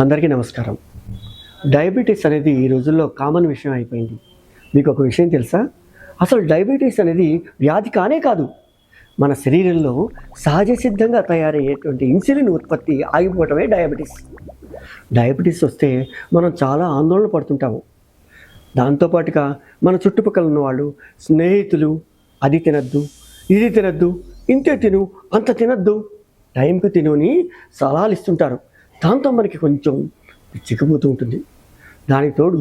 అందరికీ నమస్కారం. డయాబెటీస్ అనేది ఈ రోజుల్లో కామన్ విషయం అయిపోయింది. మీకు ఒక విషయం తెలుసా? అసలు డయాబెటీస్ అనేది వ్యాధి కానే కాదు. మన శరీరంలో సహజ సిద్ధంగా తయారయ్యేటువంటి ఇన్సులిన్ ఉత్పత్తి ఆగిపోవటమే డయాబెటీస్. డయాబెటీస్ వస్తే మనం చాలా ఆందోళన పడుతుంటాము. దాంతోపాటుగా మన చుట్టుపక్కల ఉన్నవాళ్ళు, స్నేహితులు అది తినద్దు, ఇది తినద్దు, ఇంతే తిను, అంత తినద్దు, టైంకి తిను అని సలహాలు ఇస్తుంటారు. దాంతో మనకి కొంచెం చిక్కుపోతూ ఉంటుంది. దానికి తోడు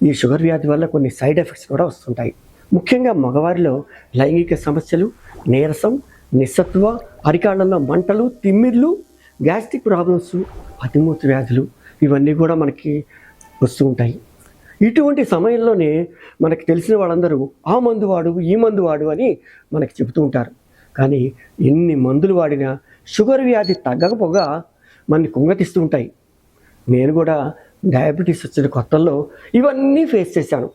ఈ షుగర్ వ్యాధి వల్ల కొన్ని సైడ్ ఎఫెక్ట్స్ కూడా వస్తుంటాయి. ముఖ్యంగా మగవారిలో లైంగిక సమస్యలు, నీరసం, నిస్సత్వ, అరికాళ్ళల్లో మంటలు, తిమ్మిర్లు, గ్యాస్ట్రిక్ ప్రాబ్లమ్స్, అతిమూత్ర వ్యాధులు ఇవన్నీ కూడా మనకి వస్తూ ఉంటాయి. ఇటువంటి సమయంలోనే మనకి తెలిసిన వాళ్ళందరూ ఆ మందు వాడు, ఈ మందు వాడు అని మనకి చెబుతూ ఉంటారు. కానీ ఎన్ని మందులు వాడినా షుగర్ వ్యాధి తగ్గకపోగా మనని కుంగతిస్తూ ఉంటాయి. నేను కూడా డయాబెటీస్ వచ్చిన కొత్తల్లో ఇవన్నీ ఫేస్ చేశాను.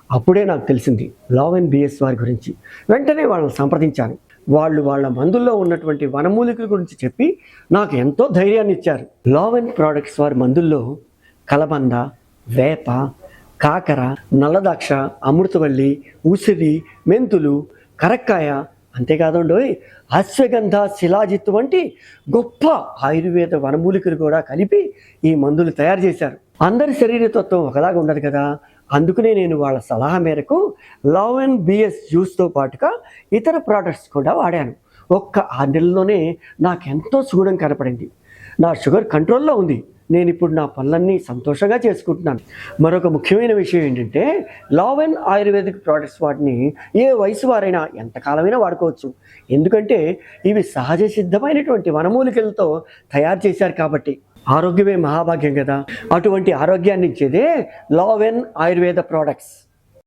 అప్పుడే నాకు తెలిసింది లవ్ అండ్ బిఎస్ వారి గురించి. వెంటనే వాళ్ళని సంప్రదించాను. వాళ్ళు వాళ్ళ మందుల్లో ఉన్నటువంటి వనమూలికల గురించి చెప్పి నాకు ఎంతో ధైర్యాన్ని ఇచ్చారు. లవ్ అండ్ ప్రోడక్ట్స్ వారి మందుల్లో కలబంద, వేప, కాకర, నల్లదాక్ష, అమృతవల్లి, ఉసిరి, మెంతులు, కరక్కాయ, అంతేకాదండోయ్ అశ్వగంధ, శిలాజిత్ వంటి గొప్ప ఆయుర్వేద వనమూలికలు కూడా కలిపి ఈ మందులు తయారు చేశారు. అందరి శరీరతత్వం ఒకలాగా ఉండదు కదా. అందుకనే నేను వాళ్ళ సలహా మేరకు లవ్ అండ్ బిఎస్ జ్యూస్తో పాటుగా ఇతర ప్రోడక్ట్స్ కూడా వాడాను. ఒక్క 6 నెలల్లోనే నాకెంతో సుగుణం కనపడింది. నా షుగర్ కంట్రోల్లో ఉంది. నేను ఇప్పుడు నా పనులన్నీ సంతోషంగా చేసుకుంటున్నాను. మరొక ముఖ్యమైన విషయం ఏంటంటే లవ్ అండ్ ఆయుర్వేదిక్ ప్రోడక్ట్స్ వాటిని ఏ వయసు వారైనా ఎంతకాలమైనా వాడుకోవచ్చు. ఎందుకంటే ఇవి సహజ సిద్ధమైనటువంటి వనమూలికలతో తయారు చేశారు కాబట్టి. ఆరోగ్యమే మహాభాగ్యం కదా. అటువంటి ఆరోగ్యాన్ని ఇచ్చేదే లవ్ అండ్ ఆయుర్వేద ప్రోడక్ట్స్.